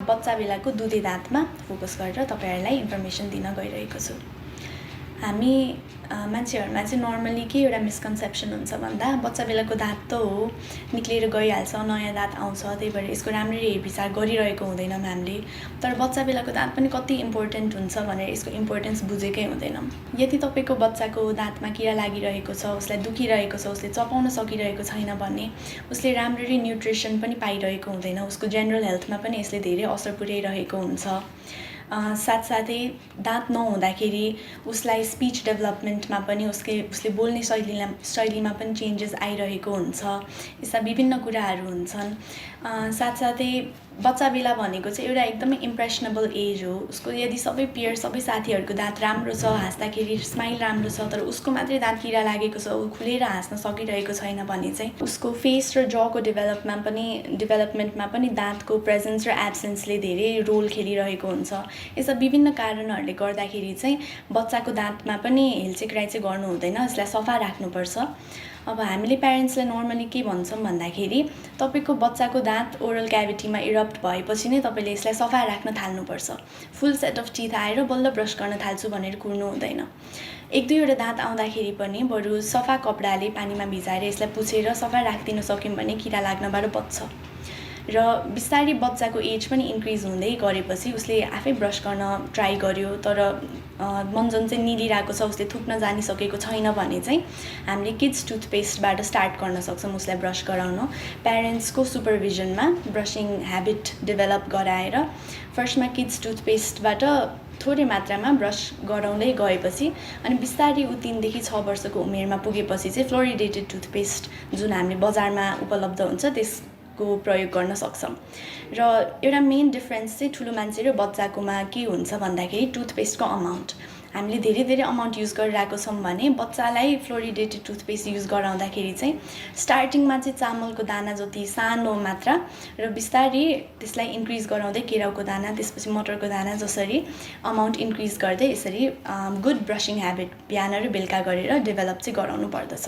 बच्चा बेलाको दुधे दाँतमा फोकस गरेर तपाईहरुलाई इन्फर्मेसन दिन गइरहेको छु। हामी मान्छेहरुमा चाहिँ नर्मली के एउटा मिसकन्सेप्सन हुन्छ भन्दा बच्चा बेलाको दाँत त हो निक्लेर गइहाल्छ, नयाँ दाँत आउँछ, त्यही भएर यसको राम्ररी हेरविचार गरिरहेको हुँदैनौँ हामीले। तर बच्चा बेलाको दाँत पनि कति इम्पोर्टेन्ट हुन्छ भनेर यसको इम्पोर्टेन्स बुझेकै हुँदैनौँ। यदि तपाईको बच्चाको दाँतमा किरा लागिरहेको छ, उसलाई दुखिरहेको छ, उसले चपाउन सकिरहेको छैन भने उसले राम्ररी न्युट्रिसन पनि पाइरहेको हुँदैन, उसको जेनरल हेल्थमा पनि यसले धेरै असर पुर्याइरहेको हुन्छ। साथसाथै दाँत नहुँदाखेरि उसलाई स्पीच डेभलपमेन्टमा पनि उसले बोल्ने शैलीमा पनि चेन्जेस आइरहेको हुन्छ। यस्ता विभिन्न कुराहरू हुन्छन्। साथसाथै बच्चा बेला भनेको चाहिँ एउटा एकदमै इम्प्रेसनेबल एज हो। उसको यदि सबै पियर सबै साथीहरूको दाँत राम्रो छ, हाँस्दाखेरि स्माइल राम्रो छ, तर उसको मात्रै दाँत किरा लागेको छ, ऊ खुलेर हाँस्न सकिरहेको छैन भने चाहिँ उसको फेस र जको डेभलपमेन्टमा पनि दाँतको प्रेजेन्स र एब्सेन्सले धेरै रोल खेलिरहेको हुन्छ। यस्ता विभिन्न कारणहरूले गर्दाखेरि चाहिँ बच्चाको दाँतमा पनि हेलचेक्राइ गर्नु हुँदैन, यसलाई सफा राख्नुपर्छ। अब हामीले प्यारेन्ट्सलाई नर्मली के भन्छौँ भन्दाखेरि तपाईको बच्चाको दाँत ओरल क्याभिटीमा इरप्ट भएपछि नै तपाईले यसलाई सफा राख्न थाल्नुपर्छ। फुल सेट अफ टिथ आएर बल्ल ब्रस गर्न थाल्छु भनेर कुर्नु हुँदैन। एक दुईवटा दाँत आउँदाखेरि पनि बरु सफा कपडाले पानीमा भिजाएर यसलाई पुछेर सफा राखिदिन सक्यौँ भने किरा लाग्नबाट बच्छ। र बिस्तारै बच्चाको एज पनि इन्क्रिज हुँदै गरेपछि उसले आफै ब्रस गर्न ट्राई गर्यो, तर मन्जन चाहिँ निलिरहेको छ, उसले थुक्न जानिसकेको छैन भने चाहिँ हामीले किड्स टुथपेस्टबाट स्टार्ट गर्न सक्छौँ उसलाई ब्रस गराउन। प्यारेन्ट्सको सुपरभिजनमा ब्रसिङ ह्याबिट डेभलप गराएर फर्स्टमा किड्स टुथपेस्टबाट थोरै मात्रामा ब्रस गराउँदै गएपछि अनि बिस्तारै ऊ 3 देखि 6 वर्षको उमेरमा पुगेपछि चाहिँ फ्लोरिडेटेड टुथपेस्ट जुन हामीले बजारमा उपलब्ध हुन्छ त्यसको प्रयोग गर्न सक्छौँ। र एउटा मेन डिफरेन्स चाहिँ ठुलो मान्छे र बच्चाकोमा के हुन्छ भन्दाखेरि टुथपेस्टको अमाउन्ट। हामीले धेरै अमाउन्ट युज गरिरहेको छौँ भने बच्चालाई फ्लोरिडेटेड टुथपेस्ट युज गराउँदाखेरि चाहिँ स्टार्टिङमा चाहिँ चामलको दाना जति सानो मात्रा र बिस्तारै त्यसलाई इन्क्रिज गराउँदै केराउको दाना, त्यसपछि मटरको दाना जसरी अमाउन्ट इन्क्रिज गर्दै यसरी गुड ब्रसिङ ह्याबिट बिहान र बेलुका गरेर डेभलप चाहिँ गराउनु पर्दछ।